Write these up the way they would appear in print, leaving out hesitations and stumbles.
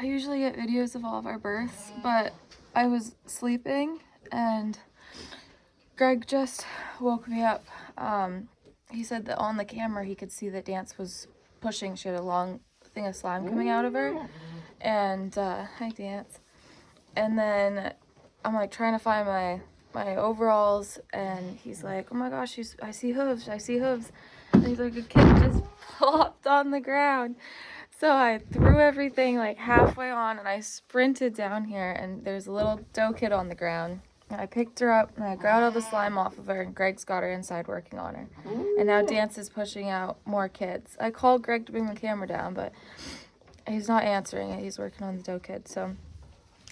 I usually get videos of all of our births, but I was sleeping and Greg just woke me up. He said that on the camera he could see that Dance was pushing. She had a long thing of slime coming out of her. And, hi Dance. And then I'm like trying to find my overalls, and he's like, oh my gosh, I see hooves, I see hooves. And he's like, a kid just plopped on the ground. So I threw everything like halfway on and I sprinted down here, and there's a little doe kid on the ground. And I picked her up and I grabbed all the slime off of her, and Greg's got her inside working on her. And now Dance is pushing out more kids. I called Greg to bring the camera down, but he's not answering it. He's working on the doe kid. So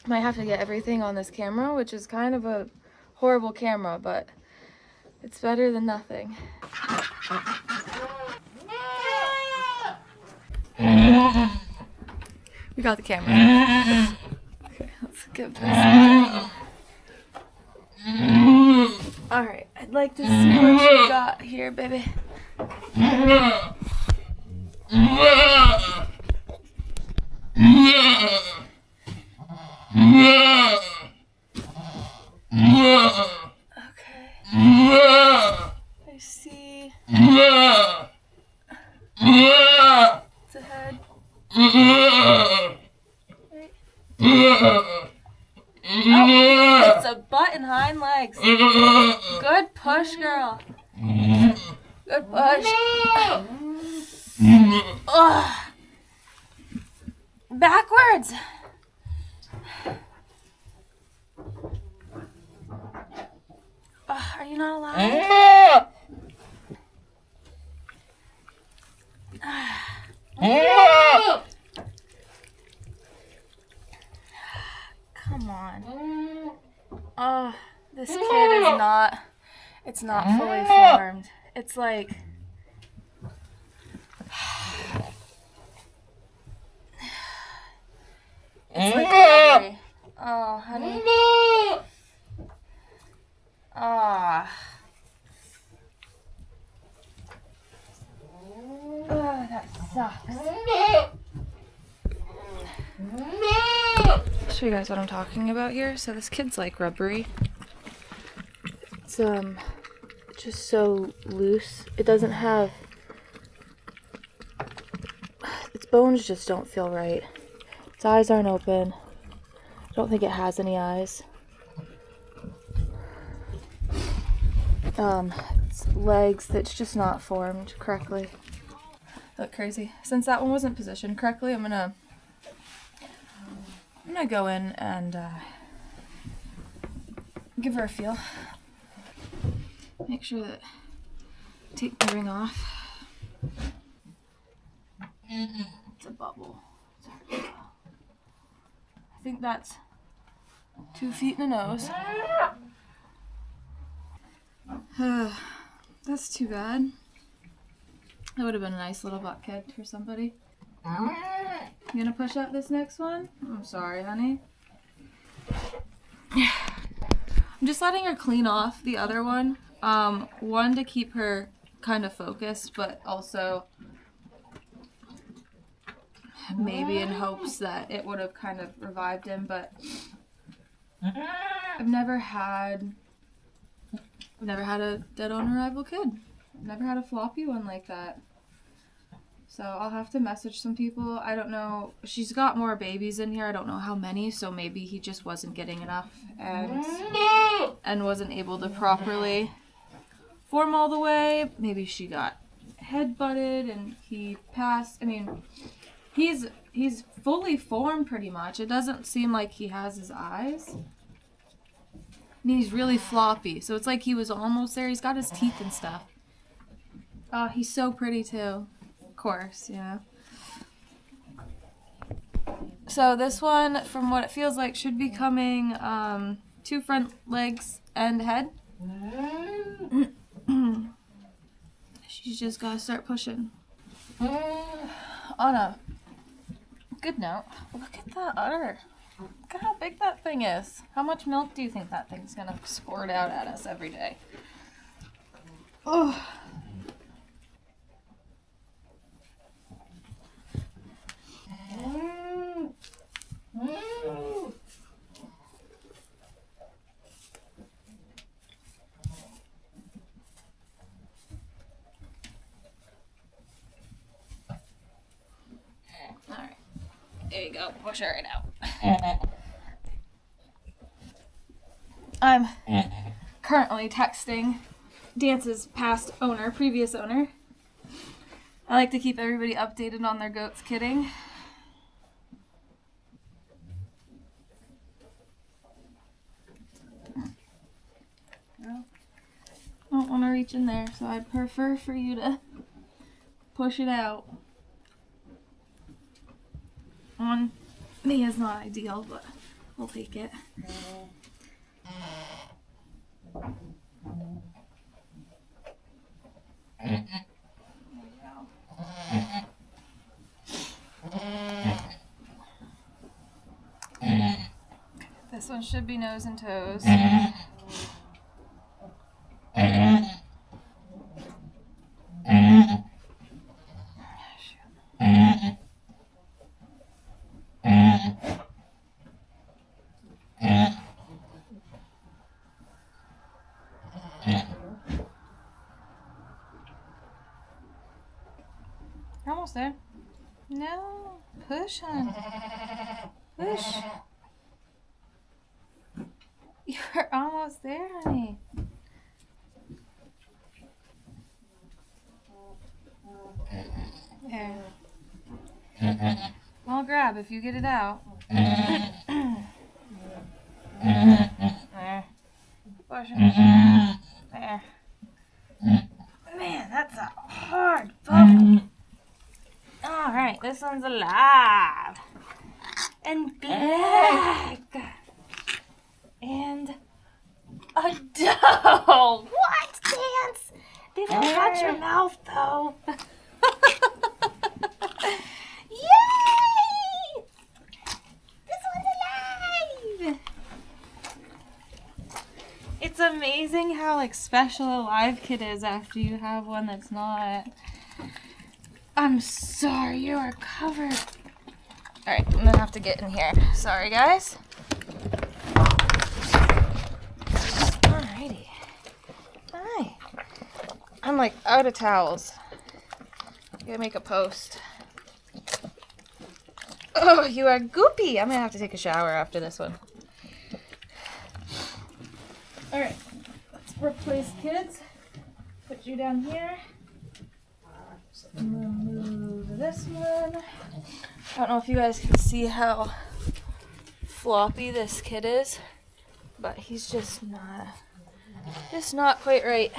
I might have to get everything on this camera, which is kind of a horrible camera, but it's better than nothing. We got the camera. Okay, let's give this a go. Alright, I'd like to see what you got here, baby. Okay. I see. It's a head. Right. Oh, it's a butt and hind legs. Good push, girl. Good push. Ugh. Backwards. Are you not allowed? Come on. Oh, this kid is not, it's not fully formed. It's like, it's like rubbery. Oh, honey. Ah. Oh, that sucks. I'll show you guys what I'm talking about here. So this kid's like rubbery. It's just so loose. It doesn't have, its bones just don't feel right. Its eyes aren't open. I don't think it has any eyes. Its legs, that's just not formed correctly. They look crazy. Since that one wasn't positioned correctly, I'm gonna go in and give her a feel. Make sure that, take the ring off. It's a bubble. I think that's 2 feet and a nose. That's too bad. That would have been a nice little butt kid for somebody. You gonna push up this next one? I'm sorry, honey. I'm just letting her clean off the other one. One, to keep her kind of focused, but also maybe in hopes that it would have kind of revived him, but I've never had a dead on arrival kid. I've never had a floppy one like that. So I'll have to message some people. I don't know. She's got more babies in here. I don't know how many, so maybe he just wasn't getting enough and wasn't able to properly form all the way. Maybe she got head-butted and he passed. I mean, he's fully formed pretty much. It doesn't seem like he has his eyes. And he's really floppy, so it's like he was almost there. He's got his teeth and stuff. Oh, he's so pretty too. Of course, yeah. So this one, from what it feels like, should be coming 2 front legs and head. She's just gotta start pushing. On a good note, look at that udder. Look at how big that thing is. How much milk do you think that thing's gonna squirt out at us every day? Oh. There you go. Push her right out. I'm currently texting Dance's previous owner. I like to keep everybody updated on their goats kidding. Well, I don't want to reach in there, so I'd prefer for you to push it out. On me is not ideal, but we'll take it. This one should be nose and toes. Almost there. No, push on. Push. You're almost there, honey. There. I'll grab if you get it out. There. Push it. There. Man, that's a hard bump. Alright, this one's alive. And black. And a doe. What, Dance? They don't touch your mouth, though. Yay! This one's alive. It's amazing how like special a live kid is after you have one that's not. I'm sorry, you are covered. Alright, I'm gonna have to get in here. Sorry, guys. Alrighty. Hi. I'm like out of towels. Gotta make a post. Oh, you are goopy. I'm gonna have to take a shower after this one. Alright, let's replace kids. Put you down here. I'm gonna move this one. I don't know if you guys can see how floppy this kid is, but he's just not quite right.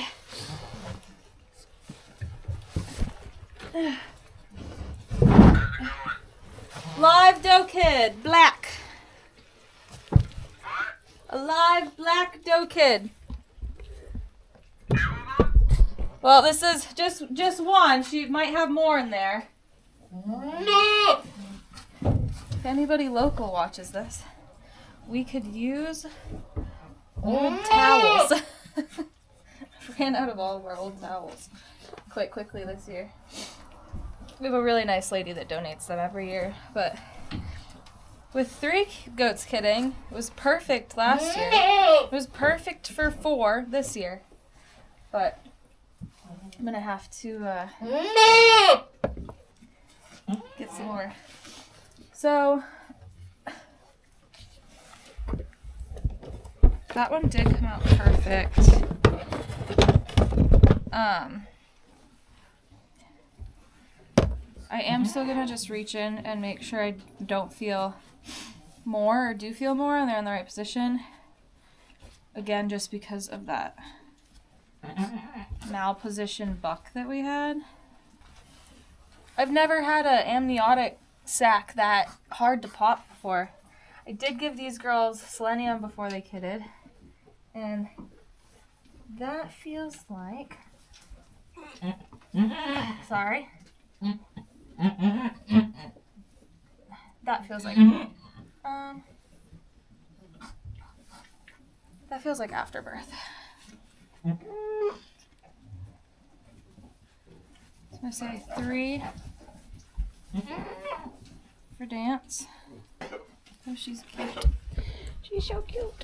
Live doe kid, black. A live black doe kid. Well, this is just one. She might have more in there. If anybody local watches this, we could use old towels. Ran out of all of our old towels quite quickly this year. We have a really nice lady that donates them every year, but with 3 goats kidding, it was perfect last year. It was perfect for 4 this year, but I'm gonna have to get some more. So that one did come out perfect. I am still gonna just reach in and make sure I don't feel more or do feel more and they're in the right position. Again, just because of that malposition buck that we had. I've never had an amniotic sac that hard to pop before. I did give these girls selenium before they kidded, and that feels like, sorry, that feels like, that feels like afterbirth. So I'm gonna say 3 for Dance. Oh, she's cute. She's so cute.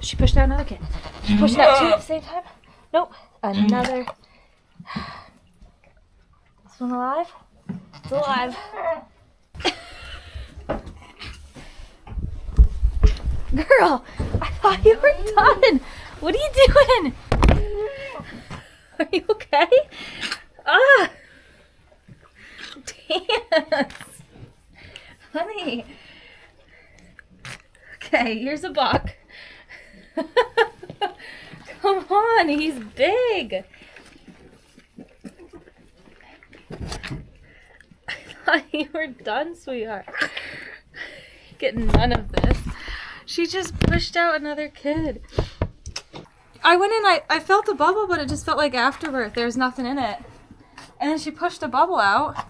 she pushed out another kid. She pushed it out two at the same time. Nope. Another. This one alive? It's alive. Girl, I thought you were done. What are you doing? Are you okay? Ah. Dance. Honey. Okay, here's a buck. Come on, he's big. I thought you were done, sweetheart. Getting none of this. She just pushed out another kid. I went in, I felt a bubble, but it just felt like afterbirth. There was nothing in it. And then she pushed a bubble out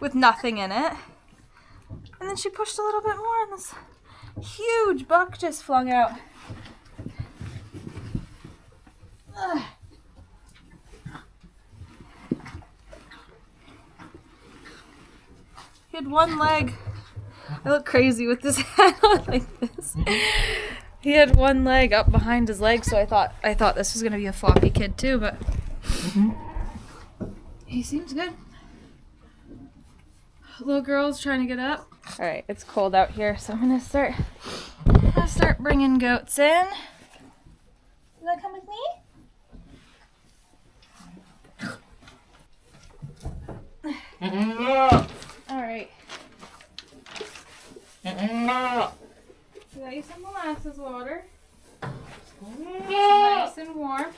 with nothing in it. And then she pushed a little bit more, and this huge buck just flung out. Ugh. He had one leg. I look crazy with this hat on like this. He had one leg up behind his leg, so I thought this was gonna be a floppy kid too, but he seems good. Little girl's trying to get up. All right, it's cold out here, so I'm gonna start bringing goats in. You wanna come with me? All right. We got you some molasses water. Nice and warm.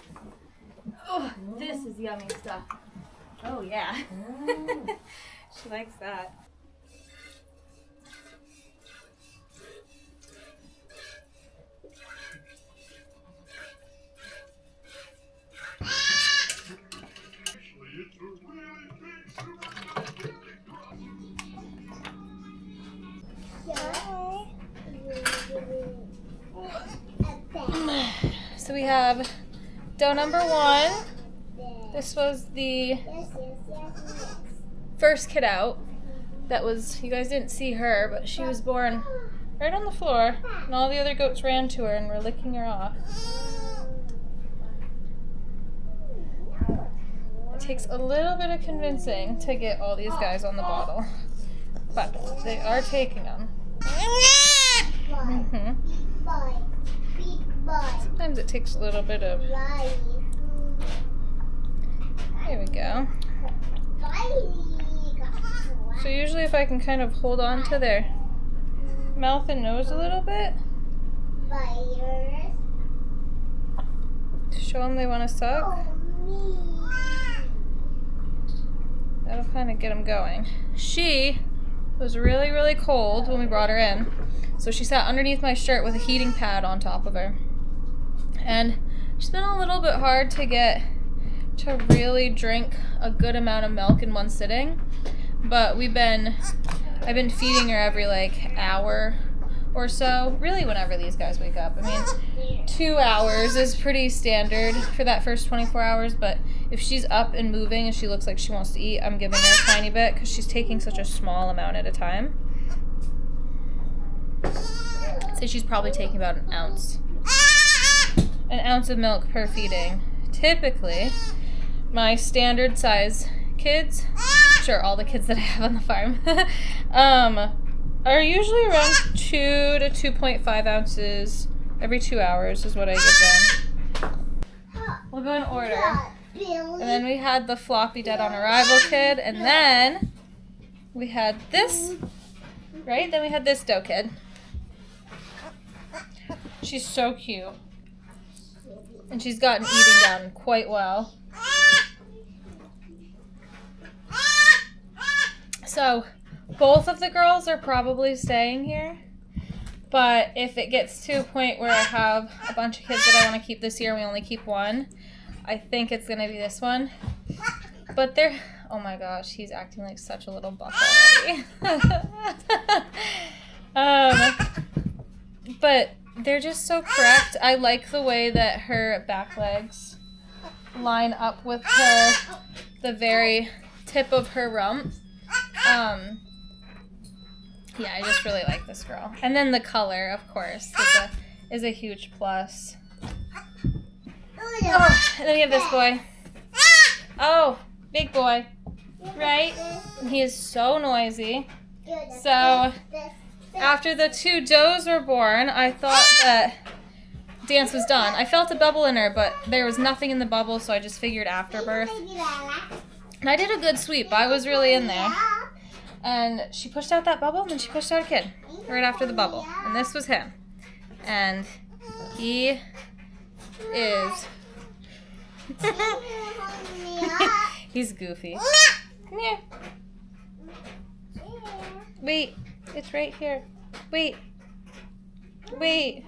Oh, this is yummy stuff. Oh yeah. She likes that. So we have doe number 1. This was the first kid out. That was, you guys didn't see her, but she was born right on the floor, and all the other goats ran to her and were licking her off. It takes a little bit of convincing to get all these guys on the bottle, but they are taking them. Sometimes it takes a little bit of... There we go. So usually if I can kind of hold on to their mouth and nose a little bit, to show them they want to suck, that'll kind of get them going. She was really, really cold when we brought her in, so she sat underneath my shirt with a heating pad on top of her. And she's been a little bit hard to get to really drink a good amount of milk in one sitting, but I've been feeding her every like hour or so, really whenever these guys wake up. I mean, 2 hours is pretty standard for that first 24 hours, but if she's up and moving and she looks like she wants to eat, I'm giving her a tiny bit because she's taking such a small amount at a time. I'd say she's probably taking about an ounce of milk per feeding. Typically, my standard size kids, sure, all the kids that I have on the farm, are usually around 2 to 2.5 ounces every 2 hours is what I give them. We'll go in order. And then we had the floppy dead on arrival kid, and then we had this, right? Then we had this doe kid. She's so cute. And she's gotten eating down quite well. So both of the girls are probably staying here, but if it gets to a point where I have a bunch of kids that I want to keep this year and we only keep one, I think it's going to be this one. But they're, oh my gosh, he's acting like such a little buck already. But they're just so correct. I like the way that her back legs line up with the very tip of her rump. Yeah, I just really like this girl. And then the color, of course. is a huge plus. Oh, and then we have this boy. Oh, big boy. Right? And he is so noisy. So after the 2 does were born, I thought that Dance was done. I felt a bubble in her, but there was nothing in the bubble, so I just figured after birth. And I did a good sweep. I was really in there. And she pushed out that bubble, and then she pushed out a kid right after the bubble. And this was him. And he is... He's goofy. Come here. Wait. It's right here. Wait. Wait.